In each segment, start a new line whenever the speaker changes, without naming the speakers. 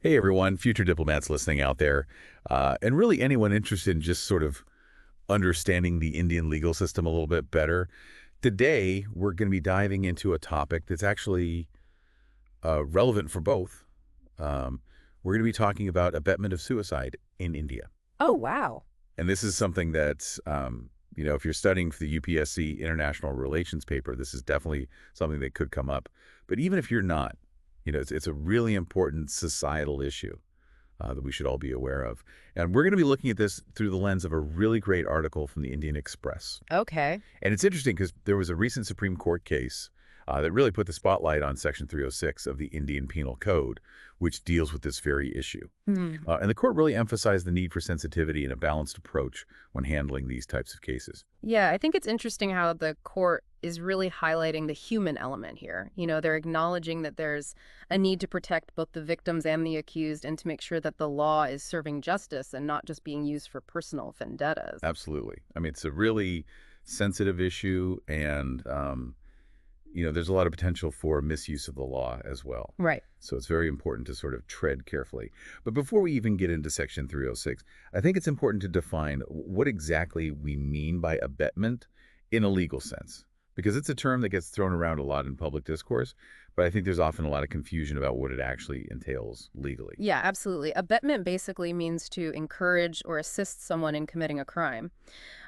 Hey everyone, future diplomats listening out there, and really anyone interested in just sort of understanding the Indian legal system a little bit better. Today, we're going to be diving into a topic that's actually relevant for both. We're going to be talking about abetment of suicide in India.
Oh, wow.
And this is something that's, if you're studying for the UPSC International Relations paper, this is definitely something that could come up. But even if you're not, it's a really important societal issue that we should all be aware of. And we're going to be looking at this through the lens of a really great article from the Indian Express.
Okay.
And it's interesting because there was a recent Supreme Court case that really put the spotlight on Section 306 of the Indian Penal Code, which deals with this very issue. And the court really emphasized the need for sensitivity and a balanced approach when handling these types of cases.
Yeah, I think it's interesting how the court is really highlighting the human element here. They're acknowledging that there's a need to protect both the victims and the accused and to make sure that the law is serving justice and not just being used for personal vendettas.
Absolutely. I mean, it's a really sensitive issue, and there's a lot of potential for misuse of the law as well.
Right.
So it's very important to sort of tread carefully. But before we even get into Section 306, I think it's important to define what exactly we mean by abetment in a legal sense, because it's a term that gets thrown around a lot in public discourse, but I think there's often a lot of confusion about what it actually entails legally.
Yeah, absolutely. Abetment basically means to encourage or assist someone in committing a crime.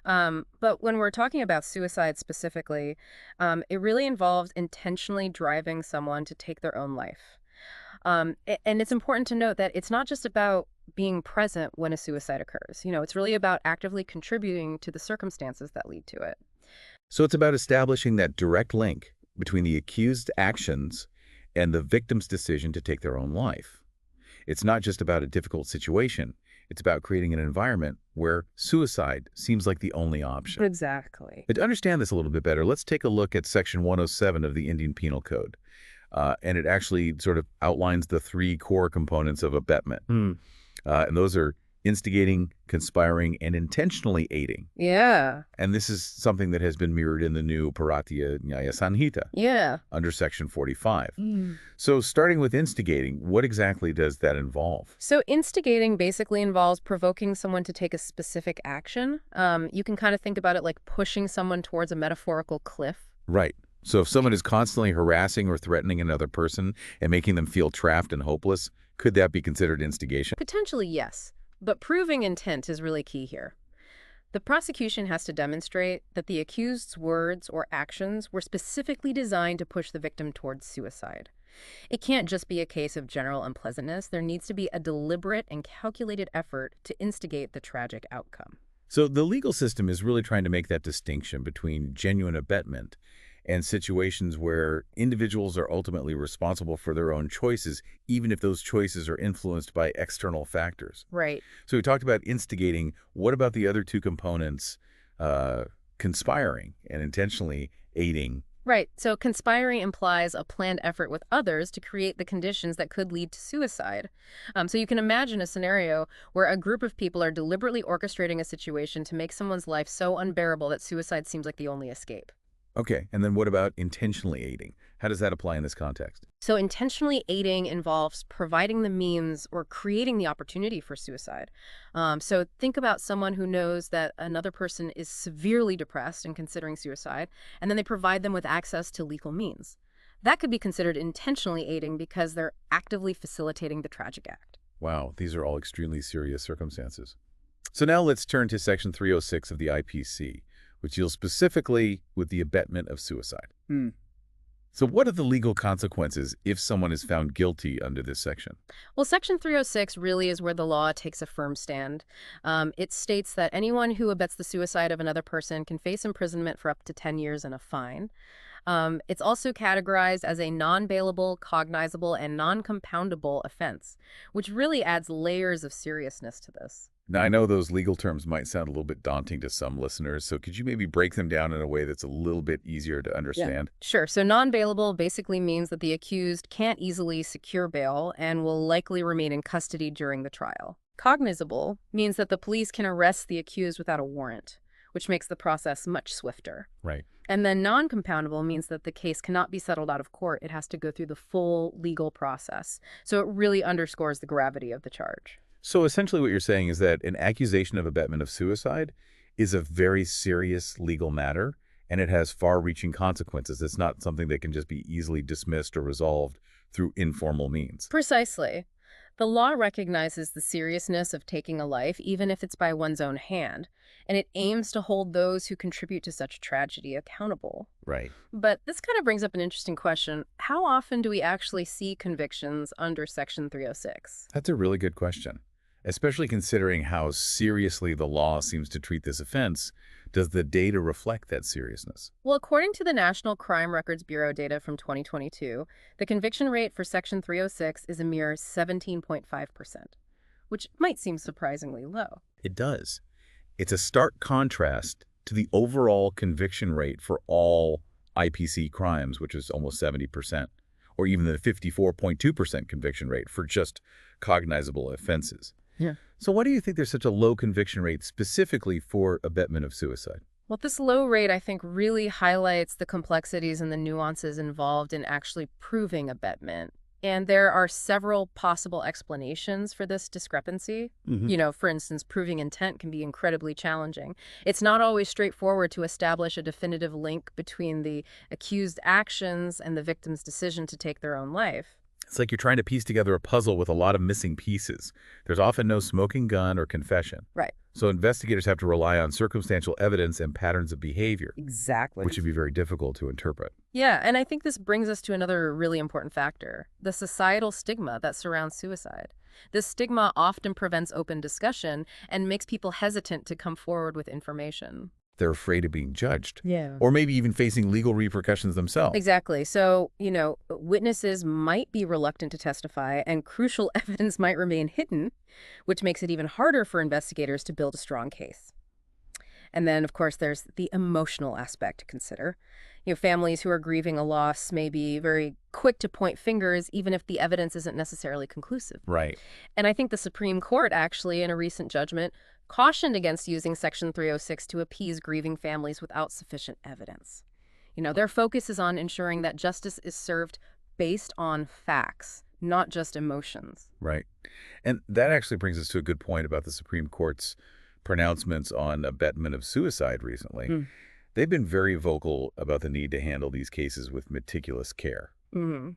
But when we're talking about suicide specifically, it really involves intentionally driving someone to take their own life. And it's important to note that it's not just about being present when a suicide occurs. It's really about actively contributing to the circumstances that lead to it.
So it's about establishing that direct link between the accused's actions and the victim's decision to take their own life. It's not just about a difficult situation. It's about creating an environment where suicide seems like the only option.
Exactly.
But to understand this a little bit better, let's take a look at Section 107 of the Indian Penal Code. And it actually sort of outlines the three core components of abetment. And those are instigating, conspiring, and intentionally aiding.
Yeah.
And this is something that has been mirrored in the new Bharatiya Nyaya Sanhita
Yeah.
under Section 45. So starting with instigating, what exactly does that involve?
So instigating basically involves provoking someone to take a specific action. You can kind of think about it like pushing someone towards a metaphorical cliff.
Right. So if someone is constantly harassing or threatening another person and making them feel trapped and hopeless, could that be considered instigation?
Potentially, yes. But proving intent is really key here. The prosecution has to demonstrate that the accused's words or actions were specifically designed to push the victim towards suicide. It can't just be a case of general unpleasantness. There needs to be a deliberate and calculated effort to instigate the tragic outcome.
So the legal system is really trying to make that distinction between genuine abetment and situations where individuals are ultimately responsible for their own choices, even if those choices are influenced by external factors.
Right.
So we talked about instigating. What about the other two components, conspiring and intentionally aiding?
Right. So conspiring implies a planned effort with others to create the conditions that could lead to suicide. So you can imagine a scenario where a group of people are deliberately orchestrating a situation to make someone's life so unbearable that suicide seems like the only escape.
Okay, and then what about intentionally aiding? How does that apply in this context?
So intentionally aiding involves providing the means or creating the opportunity for suicide. So think about someone who knows that another person is severely depressed and considering suicide, and then they provide them with access to legal means. That could be considered intentionally aiding because they're actively facilitating the tragic act.
Wow, these are all extremely serious circumstances. So now let's turn to Section 306 of the IPC, which deals specifically with the abetment of suicide. So what are the legal consequences if someone is found guilty under this section?
Well, Section 306 really is where the law takes a firm stand. It states that anyone who abets the suicide of another person can face imprisonment for up to 10 years and a fine. It's also categorized as a non-bailable, cognizable, and non-compoundable offense, which really adds layers of seriousness to this.
Now, I know those legal terms might sound a little bit daunting to some listeners, so could you maybe break them down in a way that's a little bit easier to understand?
Sure. So non-bailable basically means that the accused can't easily secure bail and will likely remain in custody during the trial. Cognizable means that the police can arrest the accused without a warrant, which makes the process much swifter.
Right.
And then non-compoundable means that the case cannot be settled out of court. It has to go through the full legal process. So it really underscores the gravity of the charge.
So essentially what you're saying is that an accusation of abetment of suicide is a very serious legal matter, and it has far-reaching consequences. It's not something that can just be easily dismissed or resolved through informal means.
Precisely. The law recognizes the seriousness of taking a life, even if it's by one's own hand, and it aims to hold those who contribute to such tragedy accountable.
Right.
But this kind of brings up an interesting question. How often do we actually see convictions under Section 306?
That's a really good question, especially considering how seriously the law seems to treat this offense. Does the data reflect that seriousness?
Well, according to the National Crime Records Bureau data from 2022, the conviction rate for Section 306 is a mere 17.5%, which might seem surprisingly low.
It does. It's a stark contrast to the overall conviction rate for all IPC crimes, which is almost 70%, or even the 54.2% conviction rate for just cognizable offenses.
Yeah.
So why do you think there's such a low conviction rate specifically for abetment of suicide?
Well, this low rate, I think, really highlights the complexities and the nuances involved in actually proving abetment. And there are several possible explanations for this discrepancy. For instance, proving intent can be incredibly challenging. It's not always straightforward to establish a definitive link between the accused actions and the victim's decision to take their own life.
It's like you're trying to piece together a puzzle with a lot of missing pieces. There's often no smoking gun or confession.
Right.
So investigators have to rely on circumstantial evidence and patterns of behavior.
Exactly.
Which would be very difficult to interpret.
Yeah, and I think this brings us to another really important factor, the societal stigma that surrounds suicide. This stigma often prevents open discussion and makes people hesitant to come forward with information.
They're afraid of being judged.
Yeah.
Or maybe even facing legal repercussions themselves.
Exactly. So, witnesses might be reluctant to testify and crucial evidence might remain hidden, which makes it even harder for investigators to build a strong case. And then, of course, there's the emotional aspect to consider. Families who are grieving a loss may be very quick to point fingers, even if the evidence isn't necessarily conclusive.
Right.
And I think the Supreme Court, actually, in a recent judgment, cautioned against using Section 306 to appease grieving families without sufficient evidence. Their focus is on ensuring that justice is served based on facts, not just emotions.
Right. And that actually brings us to a good point about the Supreme Court's pronouncements on abetment of suicide recently. They've been very vocal about the need to handle these cases with meticulous care,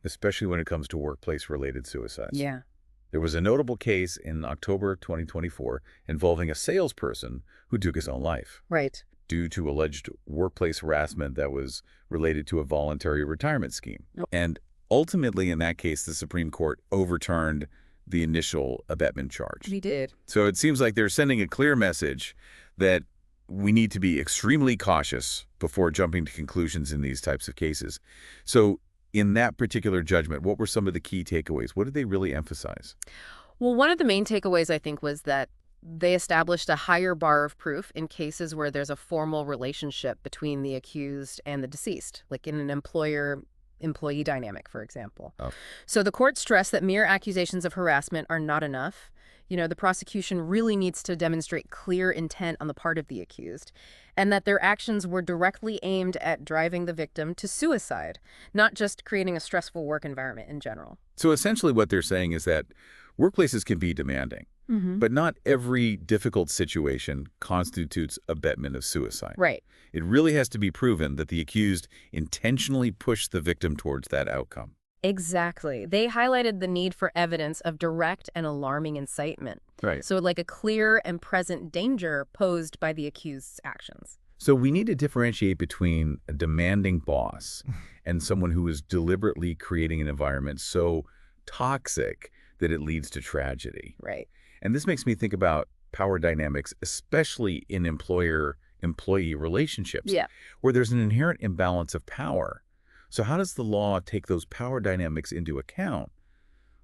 especially when it comes to workplace-related suicides.
Yeah.
There was a notable case in October 2024 involving a salesperson who took his own life.
Right.
Due to alleged workplace harassment that was related to a voluntary retirement scheme.
Oh.
And ultimately, in that case, the Supreme Court overturned the initial abetment charge.
We did.
So it seems like they're sending a clear message that we need to be extremely cautious before jumping to conclusions in these types of cases. So in that particular judgment, what were some of the key takeaways? What did they really emphasize?
Well, one of the main takeaways, I think, was that they established a higher bar of proof in cases where there's a formal relationship between the accused and the deceased, like in an employer-employee dynamic, for example.
Oh.
So the court stressed that mere accusations of harassment are not enough. The prosecution really needs to demonstrate clear intent on the part of the accused, and that their actions were directly aimed at driving the victim to suicide, not just creating a stressful work environment in general.
So essentially what they're saying is that workplaces can be demanding, but not every difficult situation constitutes abetment of suicide.
Right.
It really has to be proven that the accused intentionally pushed the victim towards that outcome.
Exactly. They highlighted the need for evidence of direct and alarming incitement.
Right.
So like a clear and present danger posed by the accused's actions.
So we need to differentiate between a demanding boss and someone who is deliberately creating an environment so toxic that it leads to tragedy.
Right.
And this makes me think about power dynamics, especially in employer-employee relationships, where there's an inherent imbalance of power. So how does the law take those power dynamics into account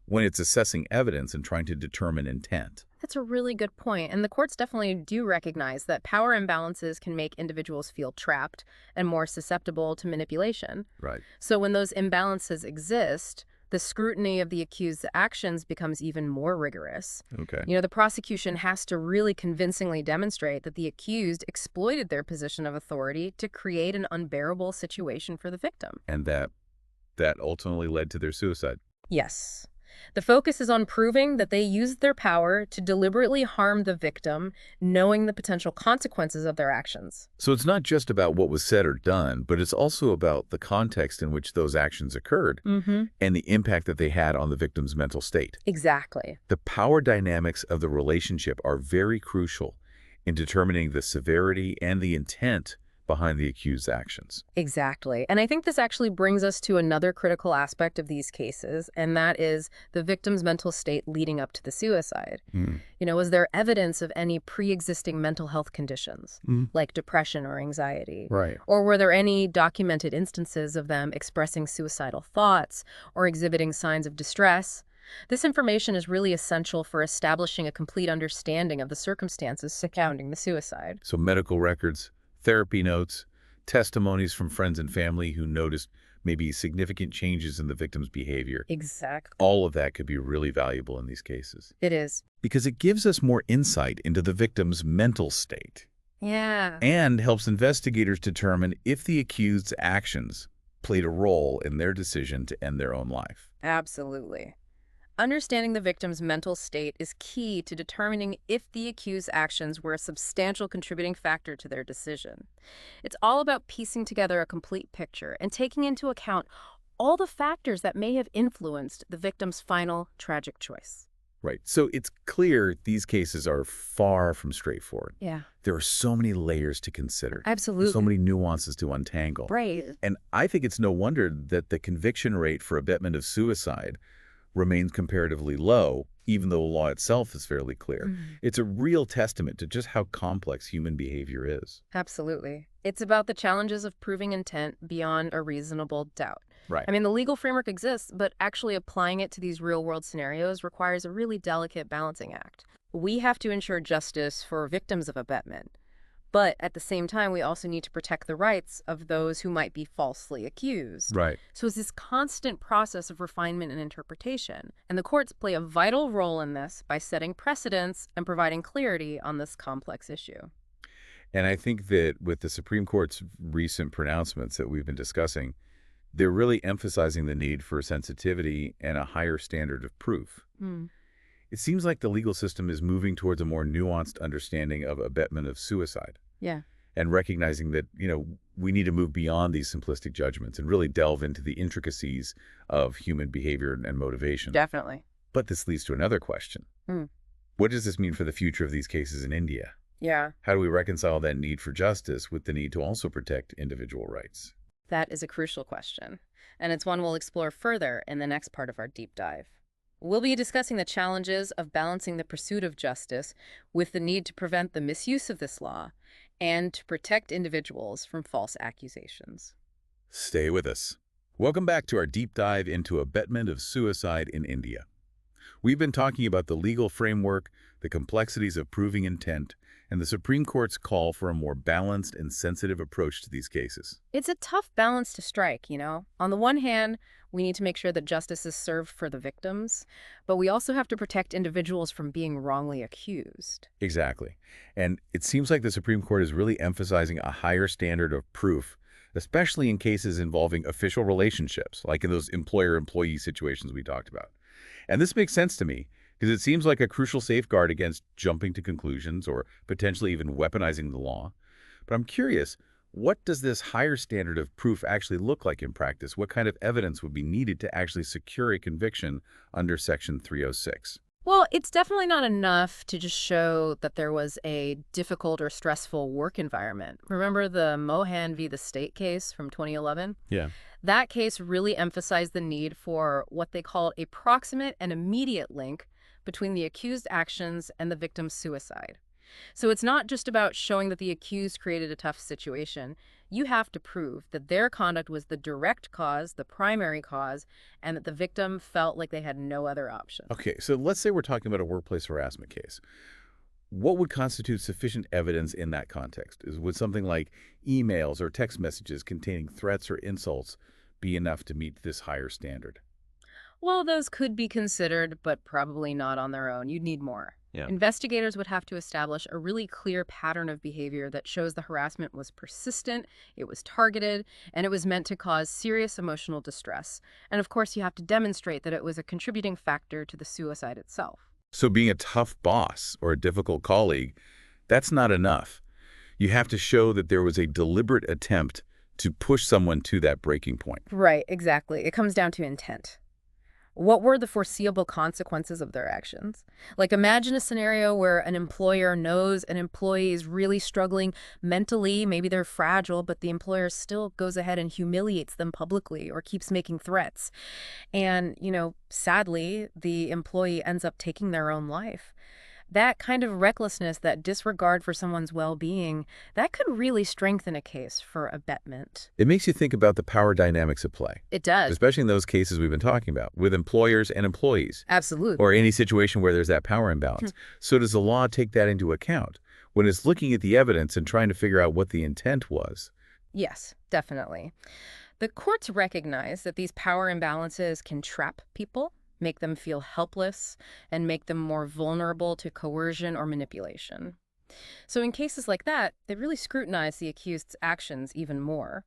when it's assessing evidence and trying to determine intent?
That's a really good point. And the courts definitely do recognize that power imbalances can make individuals feel trapped and more susceptible to manipulation.
Right.
So when those imbalances exist, the scrutiny of the accused's actions becomes even more rigorous.
Okay.
The prosecution has to really convincingly demonstrate that the accused exploited their position of authority to create an unbearable situation for the victim.
And that ultimately led to their suicide.
Yes. The focus is on proving that they used their power to deliberately harm the victim, knowing the potential consequences of their actions.
So it's not just about what was said or done, but it's also about the context in which those actions occurred
Mm-hmm.
and the impact that they had on the victim's mental state.
Exactly.
The power dynamics of the relationship are very crucial in determining the severity and the intent behind the accused's actions.
Exactly. And I think this actually brings us to another critical aspect of these cases, and that is the victim's mental state leading up to the suicide.
Mm.
Was there evidence of any pre-existing mental health conditions,
Mm.
like depression or anxiety?
Right.
Or were there any documented instances of them expressing suicidal thoughts or exhibiting signs of distress? This information is really essential for establishing a complete understanding of the circumstances surrounding the suicide.
So medical records, therapy notes, testimonies from friends and family who noticed maybe significant changes in the victim's behavior.
Exactly.
All of that could be really valuable in these cases
It is.
because it gives us more insight into the victim's mental state
Yeah.
and helps investigators determine if the accused's actions played a role in their decision to end their own life.
Absolutely. Understanding the victim's mental state is key to determining if the accused's actions were a substantial contributing factor to their decision. It's all about piecing together a complete picture and taking into account all the factors that may have influenced the victim's final tragic choice.
Right. So it's clear these cases are far from straightforward.
Yeah,
There are so many layers to consider,
absolutely.
so many nuances to untangle.
Right.
And I think it's no wonder that the conviction rate for abetment of suicide remains comparatively low, even though the law itself is fairly clear.
Mhm.
It's a real testament to just how complex human behavior is.
Absolutely. It's about the challenges of proving intent beyond a reasonable doubt.
Right.
I mean, the legal framework exists, but actually applying it to these real-world scenarios requires a really delicate balancing act. We have to ensure justice for victims of abetment, but at the same time, we also need to protect the rights of those who might be falsely accused.
Right.
So it's this constant process of refinement and interpretation, and the courts play a vital role in this by setting precedents and providing clarity on this complex issue.
And I think that with the Supreme Court's recent pronouncements that we've been discussing, they're really emphasizing the need for sensitivity and a higher standard of proof.
Hmm.
It seems like the legal system is moving towards a more nuanced understanding of abetment of suicide
Yeah.
and recognizing that, we need to move beyond these simplistic judgments and really delve into the intricacies of human behavior and motivation.
Definitely.
But this leads to another question.
Hmm.
What does this mean for the future of these cases in India?
Yeah.
How do we reconcile that need for justice with the need to also protect individual rights?
That is a crucial question, and it's one we'll explore further in the next part of our deep dive. We'll be discussing the challenges of balancing the pursuit of justice with the need to prevent the misuse of this law and to protect individuals from false accusations.
Stay with us. Welcome back to our deep dive into abetment of suicide in India. We've been talking about the legal framework, the complexities of proving intent, and the Supreme Court's call for a more balanced and sensitive approach to these cases.
It's a tough balance to strike, On the one hand, we need to make sure that justice is served for the victims, but we also have to protect individuals from being wrongly accused.
Exactly. And it seems like the Supreme Court is really emphasizing a higher standard of proof, especially in cases involving official relationships, like in those employer-employee situations we talked about. And this makes sense to me, because it seems like a crucial safeguard against jumping to conclusions or potentially even weaponizing the law. But I'm curious, what does this higher standard of proof actually look like in practice? What kind of evidence would be needed to actually secure a conviction under Section 306?
Well, it's definitely not enough to just show that there was a difficult or stressful work environment. Remember the Mohan v. the State case from 2011?
Yeah.
That case really emphasized the need for what they call a proximate and immediate link between the accused actions and the victim's suicide. So it's not just about showing that the accused created a tough situation. You have to prove that their conduct was the direct cause, the primary cause, and that the victim felt like they had no other option.
Okay, so let's say we're talking about a workplace harassment case. What would constitute sufficient evidence in that context? Would something like emails or text messages containing threats or insults be enough to meet this higher standard?
Well, those could be considered, but probably not on their own. You'd need more.
Yeah.
Investigators would have to establish a really clear pattern of behavior that shows the harassment was persistent, it was targeted, and it was meant to cause serious emotional distress. And of course, you have to demonstrate that it was a contributing factor to the suicide itself.
So being a tough boss or a difficult colleague, that's not enough. You have to show that there was a deliberate attempt to push someone to that breaking point.
Right, exactly. It comes down to intent. What were the foreseeable consequences of their actions? Like, imagine a scenario where an employer knows an employee is really struggling mentally, maybe they're fragile, but the employer still goes ahead and humiliates them publicly or keeps making threats. And, sadly, the employee ends up taking their own life. That kind of recklessness, that disregard for someone's well-being, that could really strengthen a case for abetment.
It makes you think about the power dynamics at play,
It does.
especially in those cases we've been talking about, with employers and employees,
Absolutely.
or any situation where there's that power imbalance. So does the law take that into account when it's looking at the evidence and trying to figure out what the intent was?
Yes, definitely. The courts recognize that these power imbalances can trap people, make them feel helpless, and make them more vulnerable to coercion or manipulation. So in cases like that, they really scrutinize the accused's actions even more.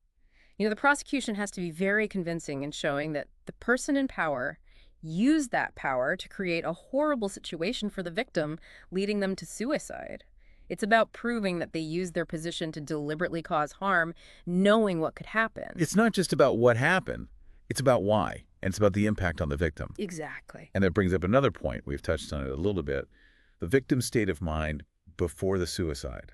The prosecution has to be very convincing in showing that the person in power used that power to create a horrible situation for the victim, leading them to suicide. It's about proving that they used their position to deliberately cause harm, knowing what could happen.
It's not just about what happened, it's about why, and it's about the impact on the victim.
Exactly.
And that brings up another point. We've touched on it a little bit. The victim's state of mind before the suicide.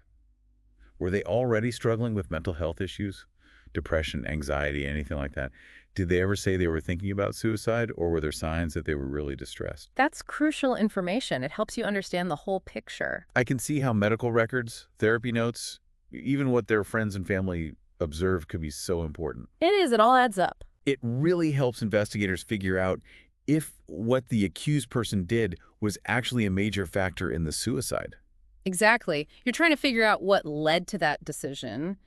Were they already struggling with mental health issues? Depression, anxiety, anything like that? Did they ever say they were thinking about suicide, or were there signs that they were really distressed?
That's crucial information. It helps you understand the whole picture.
I can see how medical records, therapy notes, even what their friends and family observe could be so important.
It is. It all adds up.
It really helps investigators figure out if what the accused person did was actually a major factor in the suicide.
Exactly. You're trying to figure out what led to that decision,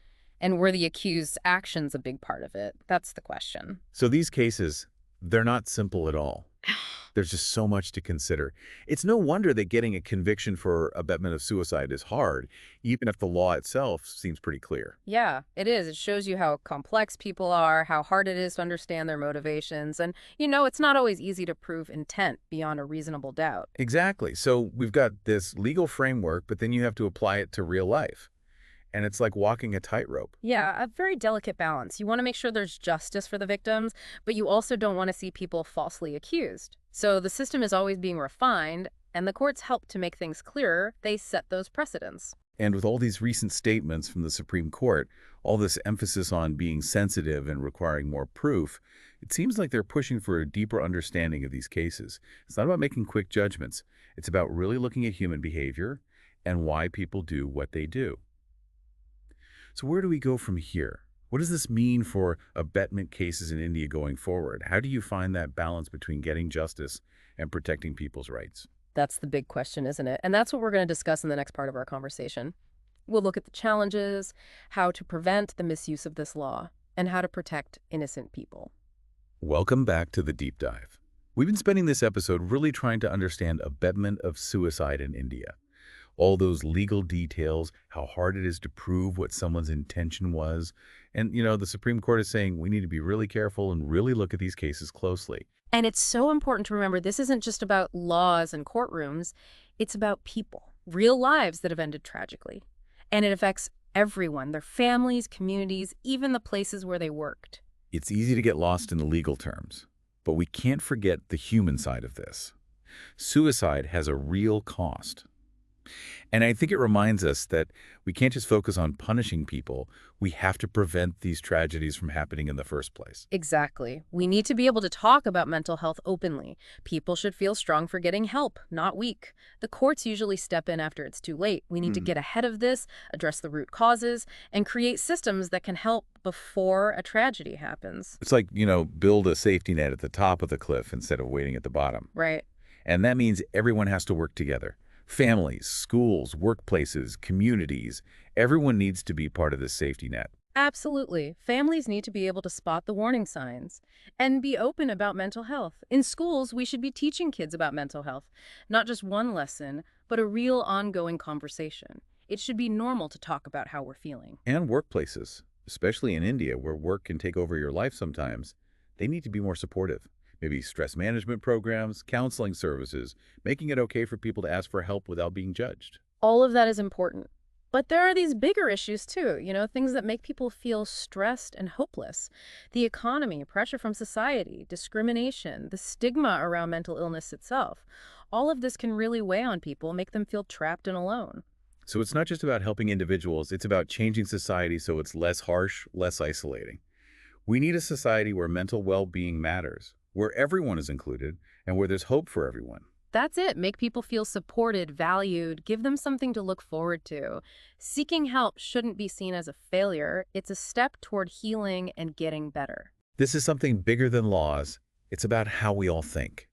and were the accused's actions a big part of it? That's the question.
So these cases, they're not simple at all. There's just so much to consider. It's no wonder that getting a conviction for abetment of suicide is hard, even if the law itself seems pretty clear.
Yeah, it is. It shows you how complex people are, how hard it is to understand their motivations, and, it's not always easy to prove intent beyond a reasonable doubt.
Exactly. So we've got this legal framework, but then you have to apply it to real life. And it's like walking a tightrope.
Yeah, a very delicate balance. You want to make sure there's justice for the victims, but you also don't want to see people falsely accused. So the system is always being refined, and the courts help to make things clearer. They set those precedents.
And with all these recent statements from the Supreme Court, all this emphasis on being sensitive and requiring more proof, it seems like they're pushing for a deeper understanding of these cases. It's not about making quick judgments. It's about really looking at human behavior and why people do what they do. So where do we go from here? What does this mean for abetment cases in India going forward? How do you find that balance between getting justice and protecting people's rights?
That's the big question, isn't it? And that's what we're going to discuss in the next part of our conversation. We'll look at the challenges, how to prevent the misuse of this law, and how to protect innocent people.
Welcome back to the Deep Dive. We've been spending this episode really trying to understand abetment of suicide in India. All those legal details, how hard it is to prove what someone's intention was. And, the Supreme Court is saying we need to be really careful and really look at these cases closely.
And it's so important to remember this isn't just about laws and courtrooms. It's about people, real lives that have ended tragically. And it affects everyone, their families, communities, even the places where they worked.
It's easy to get lost in the legal terms, but we can't forget the human side of this. Suicide has a real cost. And I think it reminds us that we can't just focus on punishing people. We have to prevent these tragedies from happening in the first place.
Exactly. We need to be able to talk about mental health openly. People should feel strong for getting help, not weak. The courts usually step in after it's too late. We need to get ahead of this, address the root causes, and create systems that can help before a tragedy happens.
It's like, build a safety net at the top of the cliff instead of waiting at the bottom.
Right.
And that means everyone has to work together. Families, schools, workplaces, communities, everyone needs to be part of this safety net.
Absolutely. Families need to be able to spot the warning signs and be open about mental health. In schools, we should be teaching kids about mental health, not just one lesson, but a real ongoing conversation. It should be normal to talk about how we're feeling.
And workplaces, especially in India, where work can take over your life sometimes, they need to be more supportive. Maybe stress management programs, counseling services, making it okay for people to ask for help without being judged.
All of that is important. But there are these bigger issues too, things that make people feel stressed and hopeless. The economy, pressure from society, discrimination, the stigma around mental illness itself. All of this can really weigh on people, make them feel trapped and alone.
So it's not just about helping individuals, it's about changing society so it's less harsh, less isolating. We need a society where mental well-being matters, where everyone is included, and where there's hope for everyone.
That's it. Make people feel supported, valued, give them something to look forward to. Seeking help shouldn't be seen as a failure. It's a step toward healing and getting better.
This is something bigger than laws. It's about how we all think.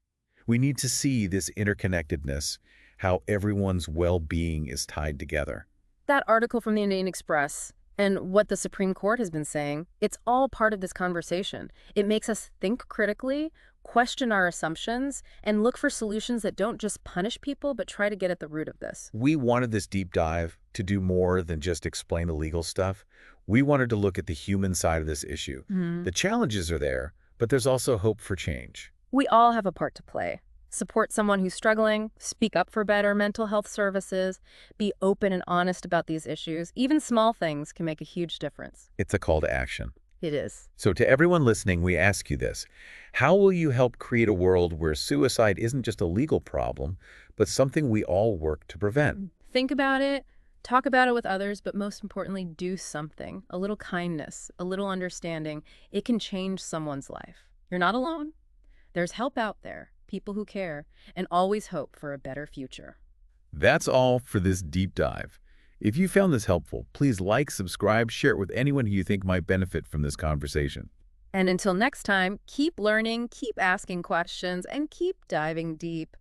We need to see this interconnectedness, how everyone's well-being is tied together.
That article from the Indian Express and what the Supreme Court has been saying, it's all part of this conversation. It makes us think critically, question our assumptions, and look for solutions that don't just punish people, but try to get at the root of this.
We wanted this deep dive to do more than just explain the legal stuff. We wanted to look at the human side of this issue. The challenges are there, but there's also hope for change.
We all have a part to play. Support someone who's struggling, speak up for better mental health services, be open and honest about these issues. Even small things can make a huge difference.
It's a call to action.
It is.
So to everyone listening, we ask you this. How will you help create a world where suicide isn't just a legal problem, but something we all work to prevent?
Think about it, talk about it with others, but most importantly, do something. A little kindness, a little understanding. It can change someone's life. You're not alone. There's help out there, people who care, and always hope for a better future.
That's all for this deep dive. If you found this helpful, please like, subscribe, share it with anyone who you think might benefit from this conversation.
And until next time, keep learning, keep asking questions, and keep diving deep.